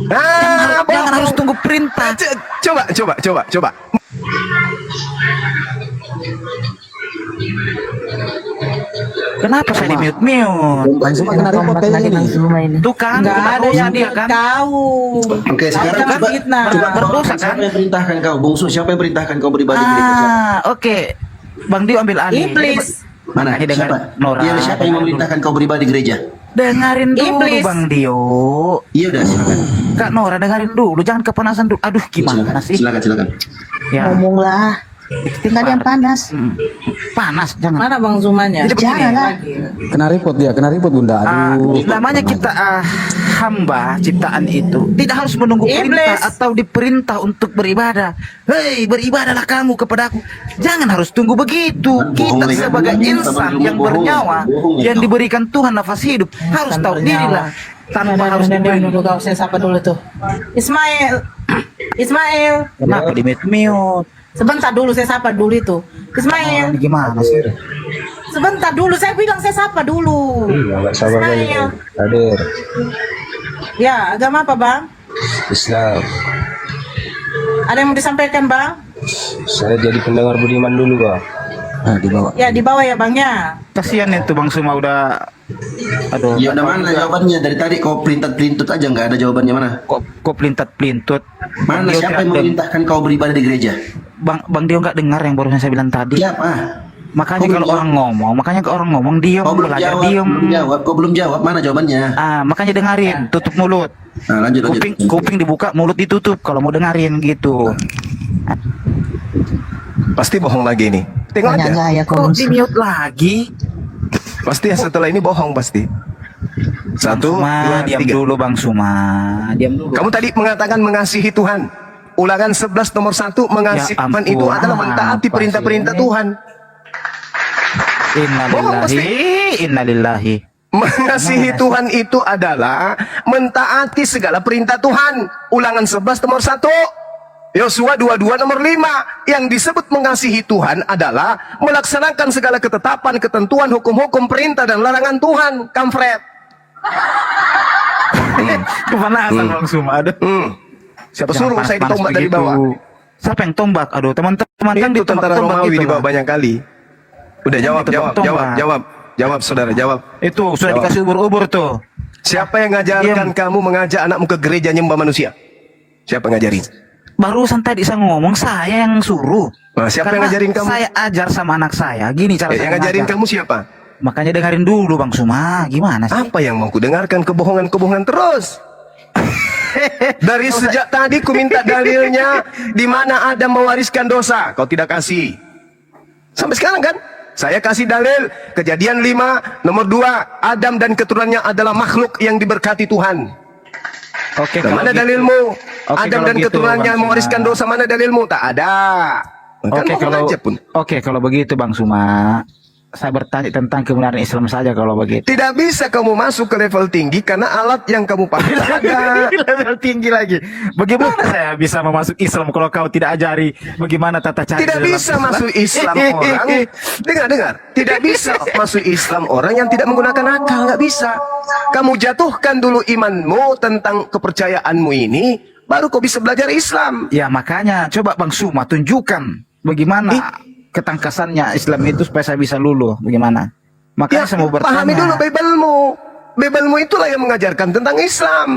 Jangan harus tunggu perintah. Coba. Kenapa saya di-mute? Bang Suma kena repot lagi Bang Suma ini. Tuh kan, Nggak ada yang dia kan. tahu. Oke, sekarang Jangan coba fitnah. Berdosa kan? siapa yang perintahkan kau, Bungsu? Siapa yang perintahkan kau beribadah di gereja? Oke. Bang Dio ambil alih. Iblis. Mana? Makanya dengar Siapa? Nora. Iya, siapa yang memerintahkan kau beribadah di gereja? Dengarin dulu Iblis. Bang Dio. Iya udah, silakan. Kak Nora dengarin dulu, jangan kepanasan dulu. Aduh gimana sih? Silakan. Ya. Ngomonglah. Tinggal yang panas. Panas jangan. Mana Bang Zumanya? Jadi begini. Jangan lagi. Kena repot Bunda. Aduh. Namanya kita hamba ciptaan itu tidak harus menunggu perintah Iblis. atau diperintah untuk beribadah. Hei, beribadahlah kamu kepada aku. Jangan harus tunggu begitu. Bohong Kita lagi. sebagai insan yang Bohong. bernyawa, Bohong, yang kau. diberikan Tuhan nafas hidup, harus tahu diri lah. Tanpa harus dulu diberi. kau saya sapa dulu tuh. Ismail. Kenapa di mute? Sebentar dulu saya sapa dulu itu. Ismail. Ini gimana sih? Sebentar dulu saya bilang saya sapa dulu. Iya, nggak sabar lagi. Ismail. Hadir. Ya, agama apa Bang? Islam. Ada yang mau disampaikan Bang? Saya jadi pendengar budiman dulu, Bang. Nah, di bawah. Ya di bawah ya Bang ya. Kasihan itu Bang Suma udah. Aduh. Ya udah, mana jawabannya? Dari tadi kau pelintat-pelintut aja, nggak ada jawabannya. Mana? Kok pelintat-pelintut? Mana? Dio Siapa yang tidak memerintahkan kau beribadah di gereja? Bang Dio nggak dengar yang barusan saya bilang tadi. Siapa? Makanya Kau kalau belum orang ngomong, diem, Kau belum belajar jawab, diem. Kau belum jawab. Mana jawabannya? Makanya dengarin, tutup mulut. Nah, lanjut. Kuping dibuka, mulut ditutup kalau mau dengarin gitu. Pasti bohong lagi nih. Tengok aja. ya Kok di mute lagi? Pasti setelah ini bohong pasti. Satu, Suma, dua, diam tiga. dulu Bang Suma, diam dulu. Kamu tadi mengatakan mengasihi Tuhan. Ulangan 11 nomor 1, mengasihi Ya Tuhan ampun, itu adalah mentaati apa perintah-perintah sih? Tuhan. Bohong pasti. Innalillahi. Mengasihi Tuhan itu adalah mentaati segala perintah Tuhan. Ulangan 11 nomor 1. Yosua 22 nomor 5. Yang disebut mengasihi Tuhan adalah melaksanakan segala ketetapan, ketentuan, hukum-hukum, perintah dan larangan Tuhan. Kamfret. Kepanasan Bang Suma, aduh. Siapa Jangan suruh saya panas-panas ditombak dari begitu. bawah? Siapa yang tombak? Aduh, teman-teman kan Itu ditombak tentara Romawi gitu di bawah lah. banyak kali. Udah jawab, Tombak. jawab saudara, jawab. Itu sudah Jawab. dikasih ubur-ubur tuh. Siapa yang ngajarkan kamu mengajak anakmu ke gereja nyembah manusia? Siapa ngajarin? Barusan tadi saya ngomong, saya yang suruh. Nah, siapa yang Karena ngajarin kamu? Saya ajar sama anak saya. Gini cara saya Yang ngajarin ngajar. kamu siapa? Makanya dengerin dulu Bang Suma. Gimana sih? Apa yang mau ku dengarkan? Kebohongan-kebohongan terus. Dari sejak tadi ku minta dalilnya di mana Adam mewariskan dosa. Kau tidak kasih. Sampai sekarang kan? Saya kasih dalil Kejadian 5 nomor 2. Adam dan keturunannya adalah makhluk yang diberkati Tuhan. Oke, Nah, kalau mana gitu. dalilmu? Oke, Adam kalau dan gitu, keturunannya Bang mewariskan Suma. dosa, mana dalilmu? Tak ada. Kan Oke, bohong aja pun. kalau begitu Bang Suma, saya bertanya tentang kebenaran Islam saja kalau begitu. Tidak bisa kamu masuk ke level tinggi karena alat yang kamu pakai ada. Level tinggi lagi. Bagaimana saya bisa memasuk Islam kalau kau tidak ajari bagaimana tata cara Tidak dalam bisa masuk Islam orang. Dengar. Tidak bisa masuk Islam orang yang tidak menggunakan akal. Nggak bisa. Kamu jatuhkan dulu imanmu tentang kepercayaanmu ini, baru kau bisa belajar Islam. Ya makanya coba Bang Suma tunjukkan bagaimana ketangkasannya Islam itu supaya saya bisa luluh. Bagaimana? Makanya Ya, saya mau bertanya. pahami dulu Bible-mu. Bible-mu itulah yang mengajarkan tentang Islam.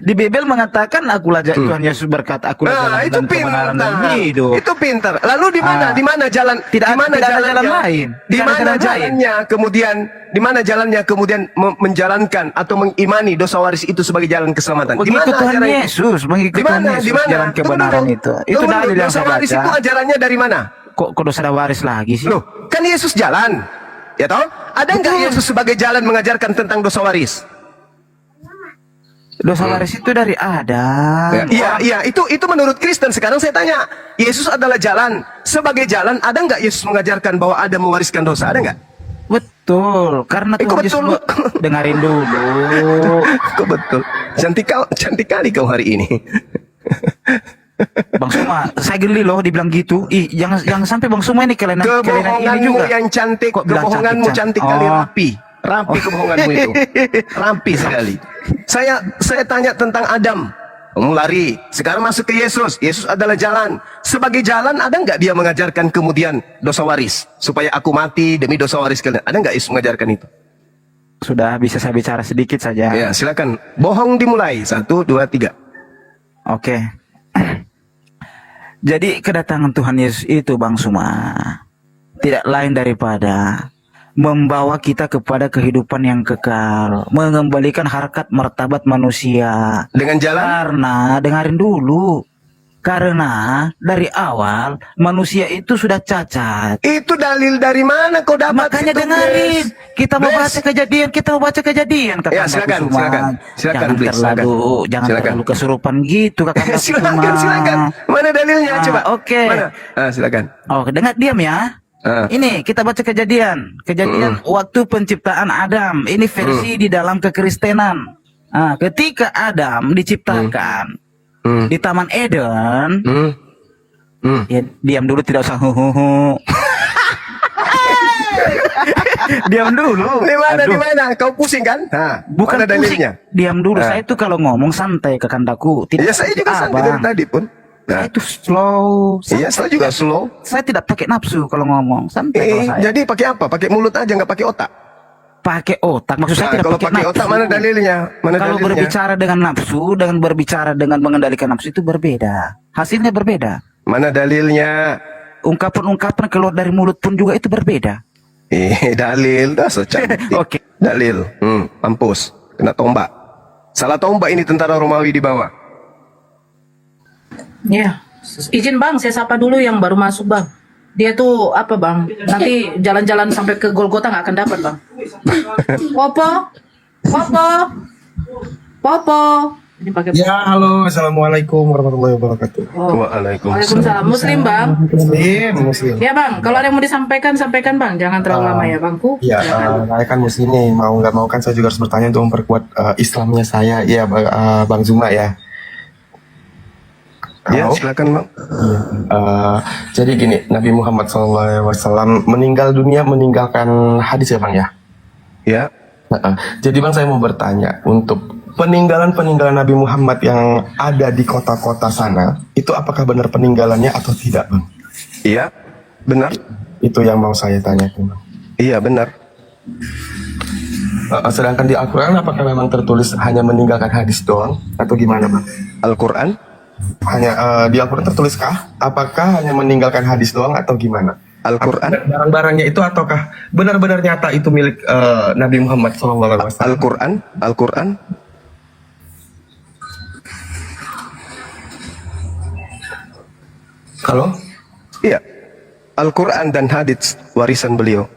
Di Bible mengatakan akulah Tuhan Yesus berkata akulah jalan Nah, itu dan kebenaran dan pintar. hidup. Itu pintar. Lalu di mana? Ah. Di mana jalan? Tidak di mana ada jalan jalannya? lain. Di Tidak ada mana jalan lain. jalannya? Kemudian di mana jalannya? Kemudian menjalankan atau mengimani dosa waris itu sebagai jalan keselamatan. Di Mengikut mana Tuhan ajaran itu? Yesus, mengikut Di Tuhan mana? Yesus Di mana? jalan kebenaran Tunggu itu. dulu. Itu Tunggu dalil dulu. yang Dosa saya waris itu baca. ajarannya dari mana? Kok dosa ada waris lagi sih? Loh, kan Yesus jalan. Ya toh? Ada nggak Yesus sebagai jalan mengajarkan tentang dosa waris? Dosa waris itu dari Adam. Iya, itu menurut Kristen. Sekarang saya tanya, Yesus adalah jalan. Sebagai jalan, ada nggak Yesus mengajarkan bahwa Adam mewariskan dosa? Ada nggak? Betul, karena kok Tuhan Yesus betul? dengarin dulu. Kok betul? Cantik kali kau hari ini. Bang Suma, saya geli loh dibilang gitu. Jangan sampai Bang Suma ini kelainan ini Kebohonganmu juga. yang cantik, Kok bilang kebohonganmu cantik kali Oh. rapi. Rapi kebohonganmu itu. Rapi sekali. Saya tanya tentang Adam. Kamu lari. Sekarang masuk ke Yesus. Yesus adalah jalan. Sebagai jalan, ada nggak dia mengajarkan kemudian dosa waris? Supaya aku mati demi dosa waris kalian. Ada nggak Yesus mengajarkan itu? Sudah bisa saya bicara sedikit saja. Ya, silakan. Bohong dimulai. 1, 2, 3. Oke. Jadi kedatangan Tuhan Yesus itu Bang Suma tidak lain daripada membawa kita kepada kehidupan yang kekal, mengembalikan harkat martabat manusia. Dengan jalan? Karena dengarin dulu. Karena dari awal manusia itu sudah cacat. Itu dalil dari mana kau dapat? Makanya itu, dengarin. Bless? Kita mau Bless? baca kejadian. Ya, silakan, silakan. Silakan, Jangan Bless, jangan silakan. terlalu kesurupan gitu kakak. Silakan. Mana dalilnya? Ah, Coba. oke. Mana? Silakan. Oh, dengar diam ya. Ini kita baca kejadian waktu penciptaan Adam. Ini versi di dalam kekristenan. Ketika Adam diciptakan di Taman Eden, ya diam dulu, tidak usah huhuhu. Diam dulu. Di Aduh. mana? Kau pusing kan? Bukan mana dalilnya? pusing. Diam dulu. Saya itu kalau ngomong santai kekandaku. Iya, saya juga santai dari tadi pun. Saya itu slow. Iya, saya juga slow. Saya tidak pakai nafsu kalau ngomong. Santai kalau saya. Jadi pakai apa? Pakai mulut aja, nggak pakai otak. Pakai otak. Maksud saya tidak Kalau pakai pakai nafsu. otak, mana dalilnya? Mana Kalau dalilnya? berbicara dengan nafsu, dengan berbicara dengan mengendalikan nafsu itu berbeda. Hasilnya berbeda. Mana dalilnya? Ungkapan-ungkapan keluar dari mulut pun juga itu berbeda. Dalil. Dah so cantik. Oke. Dalil. Mampus. Kena tombak. Salah tombak ini tentara Romawi di bawah. Ya, izin Bang, saya sapa dulu yang baru masuk Bang. Dia tuh apa Bang? Nanti jalan-jalan sampai ke Golgota nggak akan dapat Bang. Popo. Ini pakai. Ya, halo, assalamualaikum warahmatullahi wabarakatuh. Waalaikumsalam. Muslim Bang. Muslim. Ya Bang, kalau ada yang mau disampaikan, sampaikan Bang. Jangan terlalu lama ya Bangku. Ya, saya kan muslim nih, mau nggak mau kan saya juga harus bertanya untuk memperkuat Islamnya saya. Ya, Bang Zuma ya. Ya, Halo? silakan Bang. Jadi gini, Nabi Muhammad SAW meninggal dunia meninggalkan hadis ya Bang ya. Ya. Jadi Bang, saya mau bertanya untuk peninggalan Nabi Muhammad yang ada di kota-kota sana, itu apakah benar peninggalannya atau tidak Bang? Iya, benar. Itu yang mau saya tanyakan Bang. Iya, benar. Sedangkan di Al-Quran apakah memang tertulis hanya meninggalkan hadis doang atau gimana Bang? Al-Quran? Hanya di Al-Quran tertuliskah? Apakah hanya meninggalkan hadis doang atau gimana? Al-Quran? Barang-barangnya itu ataukah benar-benar nyata itu milik Nabi Muhammad SAW? Al-Quran? Al-Quran? Halo? Iya. Al-Quran dan hadits warisan beliau.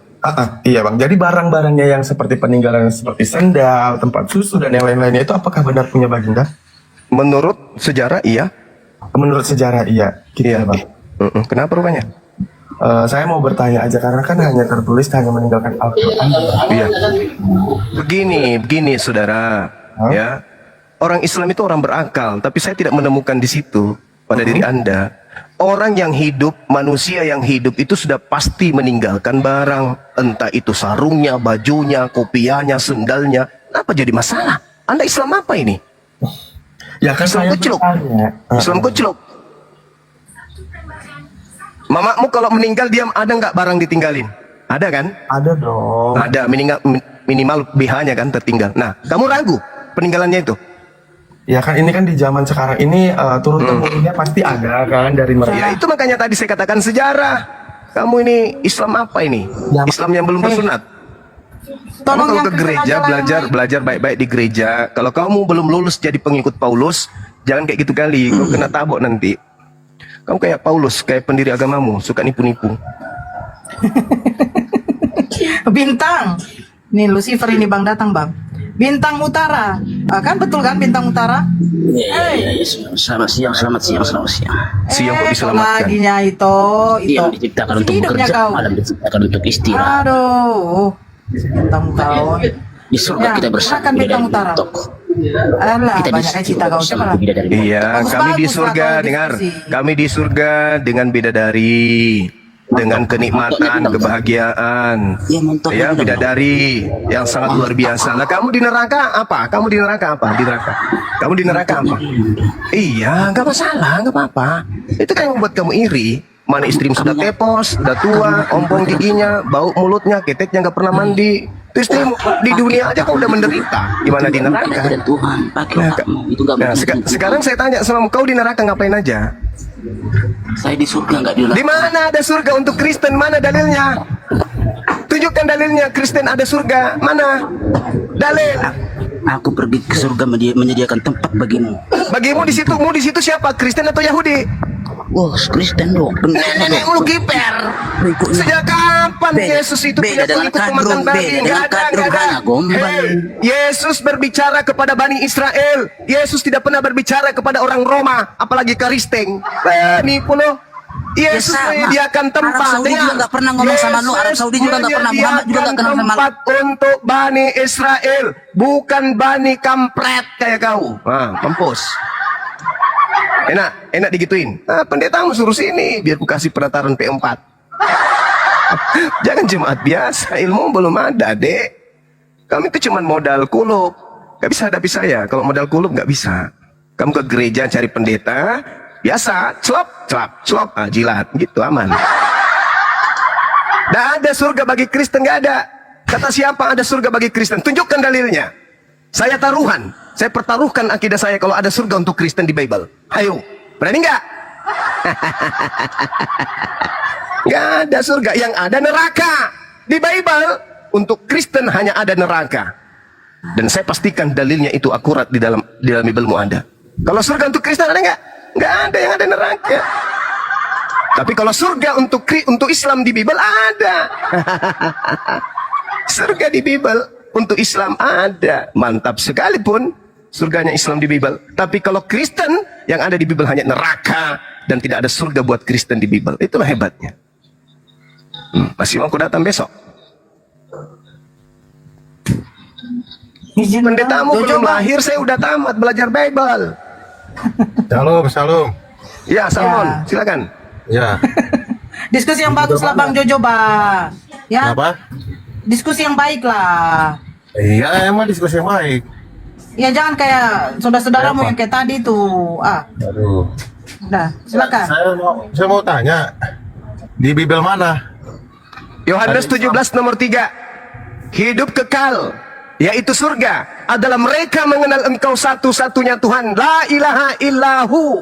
Iya Bang, jadi barang-barangnya yang seperti peninggalan seperti sendal, tempat susu dan yang lain-lainnya itu apakah benar punya baginda? Menurut sejarah iya. Menurut sejarah iya, gitu Iya. ya Bang. Kenapa rupanya? Saya mau bertanya aja karena kan hanya tertulis hanya meninggalkan Al-Quran. Iya. Begini saudara. Ya. Orang Islam itu orang berakal, tapi saya tidak menemukan di situ pada diri Anda. Orang yang hidup, manusia yang hidup itu sudah pasti meninggalkan barang. Entah itu sarungnya, bajunya, kopiahnya, sendalnya. Apa jadi masalah? Anda Islam apa ini? Ya kan Islam saya kucluk. bertanya. Islam kucluk. Mamamu kalau meninggal diam, ada nggak barang ditinggalin? Ada kan? Ada dong. Ada, minimal BH-nya kan tertinggal. Nah, kamu ragu peninggalannya itu? Ya kan ini kan di zaman sekarang ini turun temurunnya pasti ada kan dari mereka. Ya itu makanya tadi saya katakan sejarah. Kamu ini Islam apa ini? Ya, Islam yang belum bersunat. Kamu Tolong kalau yang ke gereja belajar baik-baik di gereja. Kalau kamu belum lulus jadi pengikut Paulus, jangan kayak gitu kali. Kau kena tabok nanti. Kamu kayak Paulus, kayak pendiri agamamu, suka nipu-nipu. Bintang. Nih Lucifer ini Bang datang Bang. Bintang Utara. Kan betul kan Bintang Utara? Selamat siang. Siang kok diselamatkan. Laginya itu. Dia diciptakan untuk Hidupnya bekerja, kau. malam diciptakan untuk istirahat. Aduh. Bintang Utara. Di surga Ya, kita bersama silakan Bintang bidadari Utara. untuk. Alah, Kita di banyak surga cita kau bersama coba. bidadari. Iya, Bagus-bagus kami di lah surga, kalau dengar. diskusi. Kami di surga dengan bidadari. dengan kenikmatan, kebahagiaan. Ya, mentok. Ya, bidadari yang sangat luar biasa. Nah, kamu di neraka apa? Kamu di neraka apa? Di neraka. Kamu di neraka apa? Iya, nggak masalah, nggak apa-apa. Itu kan yang membuat kamu iri. Mana istrimu sudah tepos, sudah tua, ompong giginya, bau mulutnya, keteknya nggak pernah mandi. Terus di dunia aja kau udah menderita. Gimana di neraka? Dan Tuhan pakai otakmu. Itu nggak Nah, mungkin. sekarang saya tanya sama kau di neraka ngapain aja? Saya di surga nggak di Di neraka. mana ada surga untuk Kristen? Mana dalilnya? Tunjukkan dalilnya. Kristen ada surga. Mana? Dalil. Aku pergi ke surga menyediakan tempat bagimu. Bagimu di situ, mu di situ siapa? Kristen atau Yahudi? Wah, Kristen dong. Nenek lu kiper. Berikutnya. Sejak kapan Beda. Yesus itu Beda punya dengan pengikut kadrun, pemakan babi? beda Nggak dengan ada, kadrun, nggak ada. karena gombal. Hei, Yesus berbicara kepada Bani Israel. Yesus tidak pernah berbicara kepada orang Roma, apalagi Kristen. Nipu lo. Yesus sama. menyediakan tempat. Arab Saudi juga nggak pernah ngomong sama lu. Arab Saudi juga nggak pernah. Muhammad juga nggak kenal sama lu. Tempat untuk Bani Israel, bukan Bani kampret kayak kau. Nah, mampus. Enak digituin. Nah, pendetamu suruh sini biar ku kasih penataran P4. Jangan jemaat biasa, ilmu belum ada, Dek. Kami itu cuma modal kulub. Gak bisa hadapi saya. Kalau modal kulub gak bisa. Kamu ke gereja cari pendeta, biasa, celop, jilat, gitu aman. Gak ada surga bagi Kristen, gak ada. Kata siapa ada surga bagi Kristen? Tunjukkan dalilnya. Saya taruhan. Saya pertaruhkan akidah saya kalau ada surga untuk Kristen di Bible. Ayo, berani nggak? Nggak ada surga, yang ada neraka. Di Bible, untuk Kristen hanya ada neraka. Dan saya pastikan dalilnya itu akurat di dalam Bible-mu ada. Kalau surga untuk Kristen ada nggak? Nggak ada, yang ada neraka. Tapi kalau surga untuk Islam di Bible ada. Surga di Bible untuk Islam ada. Mantap sekalipun surganya Islam di Bible. Tapi kalau Kristen yang ada di Bible hanya neraka dan tidak ada surga buat Kristen di Bible. Itulah hebatnya. Masih mau aku datang besok? Pendetamu belum lahir, saya udah tamat belajar Bible. Shalom. Ya, Salmon, silakan. Ya. Diskusi yang bagus lah Bang Jojo, Bang. Ya. Apa? Diskusi yang baik lah. Iya, emang diskusi yang baik. Ya jangan kayak saudara-saudaramu Apa? yang kayak tadi tuh. Aduh. Udah, silakan. Saya mau tanya. Di Bible mana? Yohanes 17 nomor 3. Hidup kekal, yaitu surga, adalah mereka mengenal Engkau satu-satunya Tuhan, la ilaha illahu,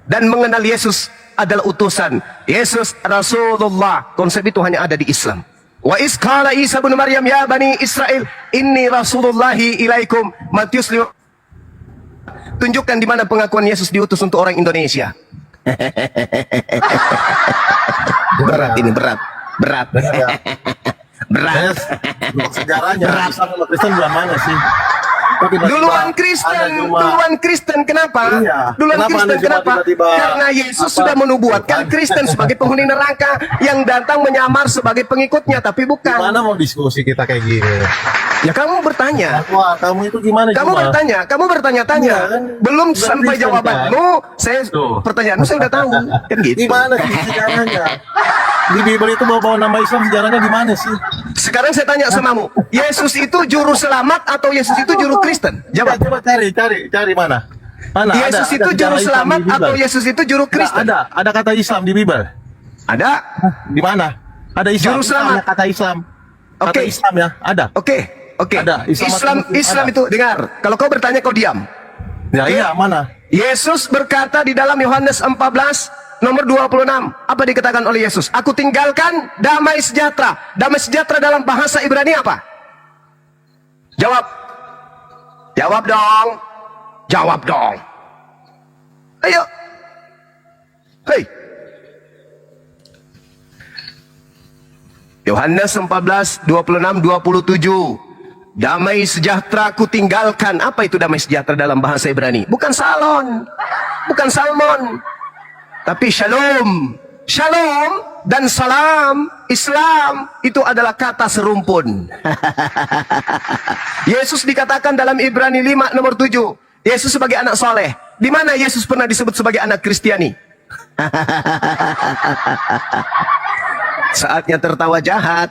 dan mengenal Yesus adalah utusan. Yesus Rasulullah. Konsep itu hanya ada di Islam. Wa isqala Isa bin Maryam ya Bani Israel inni Rasulullahi ilaikum. Matius 5. Tunjukkan di mana pengakuan Yesus diutus untuk orang Indonesia. Berat ini, berat. Benar ya? Berat. Sejarahnya Islam sama Kristen bulan mana sih? Kok tiba-tiba Duluan ada Kristen, cuma- duluan Kristen. Kenapa? Iya. Duluan Kenapa Kristen, ada cuma kenapa? tiba-tiba Karena Yesus apa? sudah menubuatkan Kristen sebagai penghuni neraka yang datang menyamar sebagai pengikutnya, tapi bukan. Gimana mau diskusi kita kayak gini? Ya kamu bertanya. Wah, kamu itu gimana? Kamu cuma? bertanya-tanya. Iya, kan? Belum Bukan sampai Kristen, jawabanmu, saya Tuh. pertanyaanmu saya udah tahu. Kan gitu. Gimana sih sejarahnya? Di Bible itu bawa nama Islam, sejarahnya gimana sih? Sekarang saya tanya samamu, Yesus itu juru selamat atau Yesus itu juru Kristen? Jawab. Coba cari mana? Mana? Yesus ada itu juru sejarah Islam selamat di Bible? atau Yesus itu juru Nggak, Kristen? ada kata Islam di Bible. Ada. Di mana? Ada Islam. Juru selamat. Ada kata Islam. Kata Oke. Islam ya, ada. Oke. Ada. Islam Ada. itu dengar. Kalau kau bertanya kau diam. Ya Oke. iya, mana? Yesus berkata di dalam Yohanes 14 nomor 26. Apa dikatakan oleh Yesus? Aku tinggalkan damai sejahtera. Damai sejahtera dalam bahasa Ibrani apa? Jawab. Jawab dong. Jawab dong. Ayo. Hei. Yohanes 14, 26, 27. Damai sejahtera ku tinggalkan. Apa itu damai sejahtera dalam bahasa Ibrani? Bukan salon. Bukan salmon. Tapi shalom. Shalom dan salam Islam itu adalah kata serumpun. Yesus dikatakan dalam Ibrani 5 nomor 7. Yesus sebagai anak soleh. Di mana Yesus pernah disebut sebagai anak Kristiani? Saatnya tertawa jahat.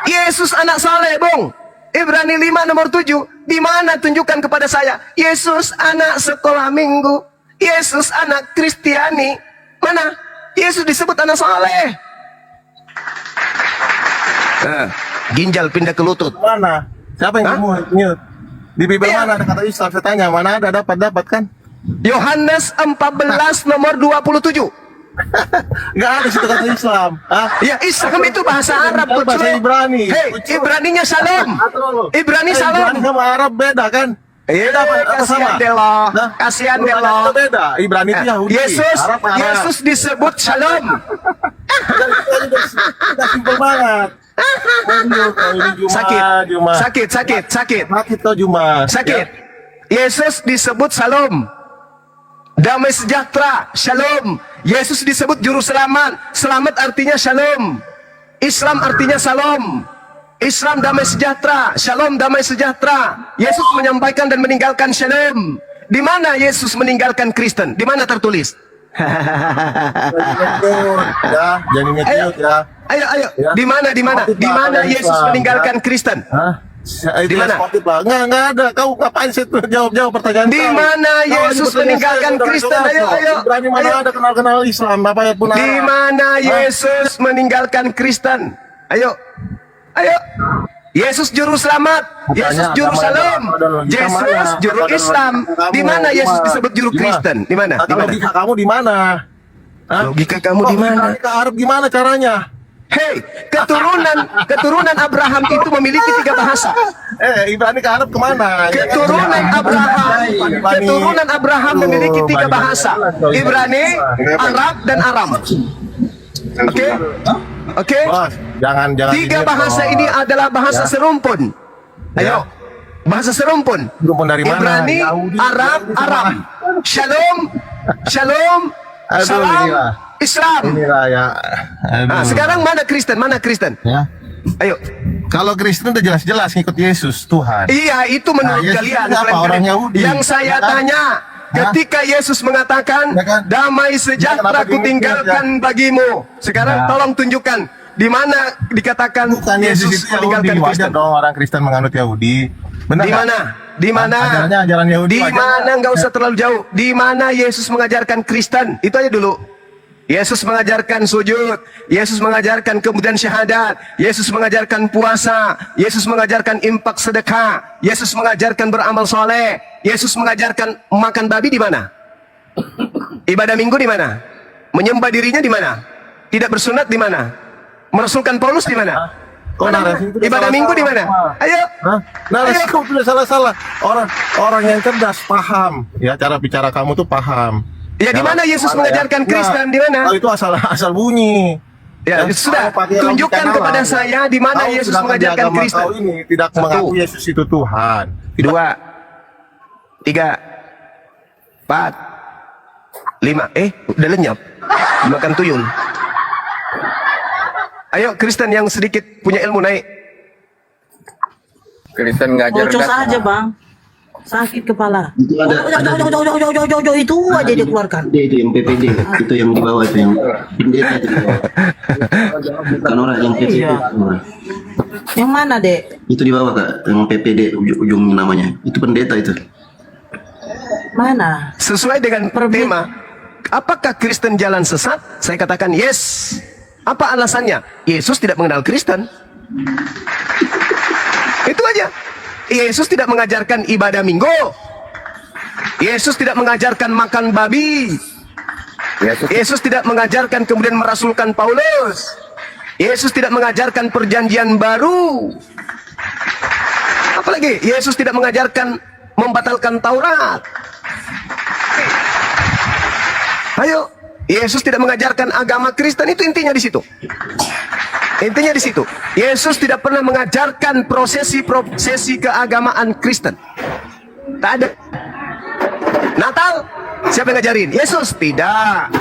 Yesus anak saleh, Bung. Ibrani 5 nomor 7. Di mana tunjukkan kepada saya? Yesus anak sekolah minggu. Yesus anak Kristiani. Mana? Yesus disebut anak saleh. Ginjal pindah ke lutut. Mana? Siapa yang mute? Di Bible mana ada kata Islam? Saya tanya, mana ada dapat kan? Yohanes 14 nomor 27. Nggak ada situ kata Islam. Ya, Islam itu bahasa Arab, Bahasa Pucuk. Ibrani. Hei, Ibraninya Salam. Ibrani Salam. Ibrani sama Arab beda kan? Beda apa sama? Kasihan deh lo. Kasihan deh lo. Itu beda. Ibrani itu Yahudi. Arab. Yesus disebut Shalom. Udah simpel banget. Sakit. Juma. Sakit. Sakit kau Juma. Sakit. Yesus disebut Shalom. Damai sejahtera, Shalom. Yesus disebut juru selamat. Selamat artinya Shalom. Islam artinya Salam. Islam damai sejahtera, Shalom damai sejahtera. Yesus menyampaikan dan meninggalkan Shalom. Di mana Yesus meninggalkan Kristen? Di mana tertulis? Ya, jangan ngecil ya. Ayo. Ya. Di mana? Di mana Yesus meninggalkan Kristen? Di mana? Enggak ada. Kau ngapain sih tuh jawab pertanyaan Di mana Yesus meninggalkan Kristen? Ayo. Berani mana ada kenal Islam apa ya pun. Di mana Yesus meninggalkan Kristen? Ayo. Yesus juru selamat, Yesus juru salam, Yesus juru Islam. Di mana Yesus disebut juru Kristen? Di mana? Logika kamu di mana? Logika kamu di mana? Ke Arab gimana caranya? Hei, keturunan Abraham itu memiliki 3 bahasa. Ibrani ke Arab kemana? Keturunan Abraham memiliki 3 bahasa. Ibrani, Arab, dan Aram. Oke? Jangan 3 bahasa ini adalah bahasa serumpun. Ayo. Bahasa serumpun. Serumpun dari mana? Ibrani, Arab, Aram. Shalom, salam, Islam. Inilah ya. Sekarang mana Kristen? Ya. Ayo. Kalau Kristen udah jelas-jelas ngikut Yesus Tuhan. Iya, itu menurut Yesus kalian. itu apa? Orang Yahudi. Yang saya tanya, ketika Yesus mengatakan, damai sejahtera kutinggalkan bagimu. Sekarang tolong tunjukkan di mana dikatakan Bukan Yesus itu meninggalkan Yahudi. Kristen. Wajar dong orang Kristen menganut Yahudi. Benar Di nggak? mana? Di mana? Ajarannya ajaran Yahudi. Di mana? Nggak usah terlalu jauh. Di mana Yesus mengajarkan Kristen? Itu aja dulu. Yesus mengajarkan sujud, Yesus mengajarkan kemudian syahadat, Yesus mengajarkan puasa, Yesus mengajarkan infak sedekah, Yesus mengajarkan beramal soleh, Yesus mengajarkan makan babi di mana? Ibadah minggu di mana? Menyembah dirinya di mana? Tidak bersunat di mana? Merasulkan Paulus di mana? Ibadah minggu di mana? Ayo. Narasi kamu sudah salah-salah. Orang yang cerdas paham. Ya, cara bicara kamu tuh paham. Ya, di mana Yesus mengajarkan Kristen? Di mana? Itu asal bunyi. Ya, sudah. Tunjukkan kepada saya di mana Yesus mengajarkan Kristen. Kau ini tidak mengaku Yesus itu Tuhan. 2, 3, 4, 5. Udah lenyap. Makan tuyul. Ayo Kristen yang sedikit punya ilmu naik. Kristen ngajar Bocor saja bang, sakit kepala. Itu ada Itu aja dikeluarkan. itu yang PPD, itu yang di bawah itu yang pendeta itu di bawah. Bukan orang yang PPD. Iya. Yang mana dek? Itu di bawah Kak, yang PPD ujung namanya. Itu pendeta itu. Mana? Sesuai dengan tema, apakah Kristen jalan sesat? Saya katakan yes. Apa alasannya? Yesus tidak mengenal Kristen. Itu aja. Yesus tidak mengajarkan ibadah minggu. Yesus tidak mengajarkan makan babi. Yesus tidak mengajarkan kemudian merasulkan Paulus. Yesus tidak mengajarkan perjanjian baru. Apalagi Yesus tidak mengajarkan membatalkan Taurat. Ayo, Yesus tidak mengajarkan agama Kristen, itu intinya di situ. Intinya di situ. Yesus tidak pernah mengajarkan prosesi keagamaan Kristen. Tak ada. Natal, siapa yang ngajarin? Yesus tidak.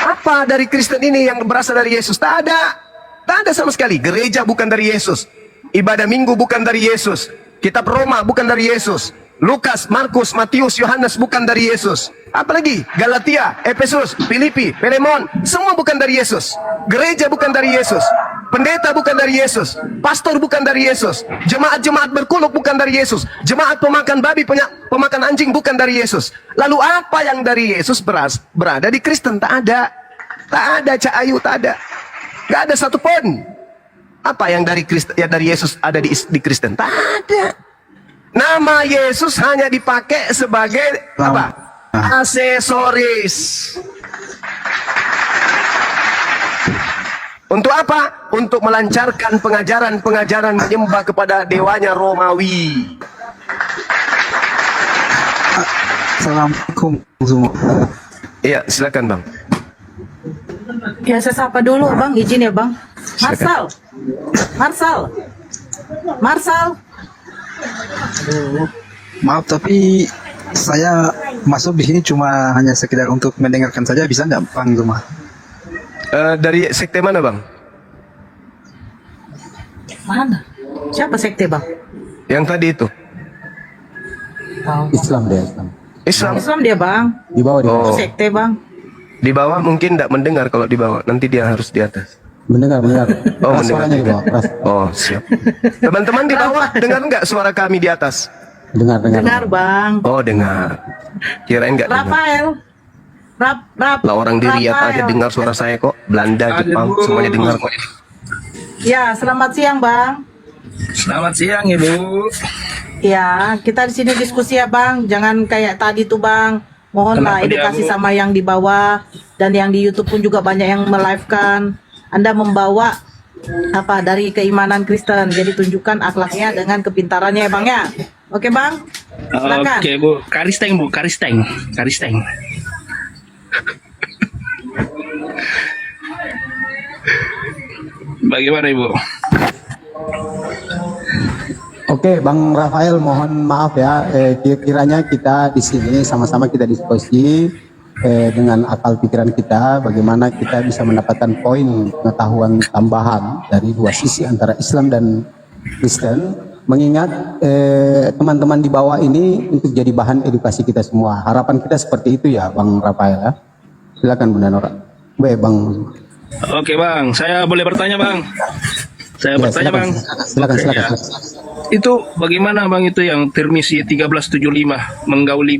Apa dari Kristen ini yang berasal dari Yesus? Tak ada. Tak ada sama sekali. Gereja bukan dari Yesus. Ibadah minggu bukan dari Yesus. Kitab Roma bukan dari Yesus. Lukas, Markus, Matius, Yohanes bukan dari Yesus. Apalagi Galatia, Efesus, Filipi, Filemon, semua bukan dari Yesus. Gereja bukan dari Yesus. Pendeta bukan dari Yesus. Pastor bukan dari Yesus. Jemaat-jemaat berkuluk bukan dari Yesus. Jemaat pemakan babi, pemakan anjing bukan dari Yesus. Lalu apa yang dari Yesus berada di Kristen? Tak ada. Tak ada, Cak Ayu, tak ada. Gak ada satupun. Apa yang dari Kristen, ya dari Yesus ada di Kristen? Tak ada. Nama Yesus hanya dipakai sebagai apa? Aksesoris. Untuk apa? Untuk melancarkan pengajaran-pengajaran menyembah kepada dewanya Romawi. Assalamualaikum semua. Iya, silakan Bang. Ya saya sapa dulu Bang, izin ya Bang. Marsal. Maaf tapi saya masuk di sini cuma hanya sekedar untuk mendengarkan saja, bisa nggak Bang Zuma? Dari sekte mana Bang? Mana? Siapa sekte Bang? Yang tadi itu. Islam dia, Islam. Islam. Dia Bang. Di bawah dia. Oh. Sekte Bang. Di bawah mungkin tidak mendengar kalau di bawah. Nanti dia harus di atas. Mendengar. Oh, Keras suaranya di bawah. Keras. Oh, siap. Teman-teman di bawah dengar nggak suara kami di atas? Dengar. Dengar Bang. Oh, dengar. Kirain nggak dengar. Rafael. Lah orang di Riyadh aja Rafael. dengar suara saya kok. Belanda, Jepang, semuanya dengar kok. Ya, selamat siang Bang. Selamat siang Ibu. Ya, kita di sini diskusi ya Bang. Jangan kayak tadi tuh Bang. Mohonlah Kenapa dia, edukasi Bu? sama yang di bawah dan yang di YouTube pun juga banyak yang melive-kan. Anda membawa apa dari keimanan Kristen. Jadi tunjukkan akhlaknya dengan kepintarannya ya Bang ya. Oke Bang? Silakan. Oke Bu, karisteng. Bagaimana Ibu? Oke, Bang Rafael, mohon maaf ya. Kiranya kita di sini sama-sama kita diskusi dengan akal pikiran kita, bagaimana kita bisa mendapatkan poin pengetahuan tambahan dari dua sisi antara Islam dan Kristen. Mengingat teman-teman di bawah ini untuk jadi bahan edukasi kita semua. Harapan kita seperti itu ya, Bang Rafael ya. Silakan Bunda Nora. Bang. Oke Bang, saya boleh bertanya Bang? Saya Ya, bertanya Bang. Silakan. Itu bagaimana Bang itu yang Tirmizi 1375 menggauli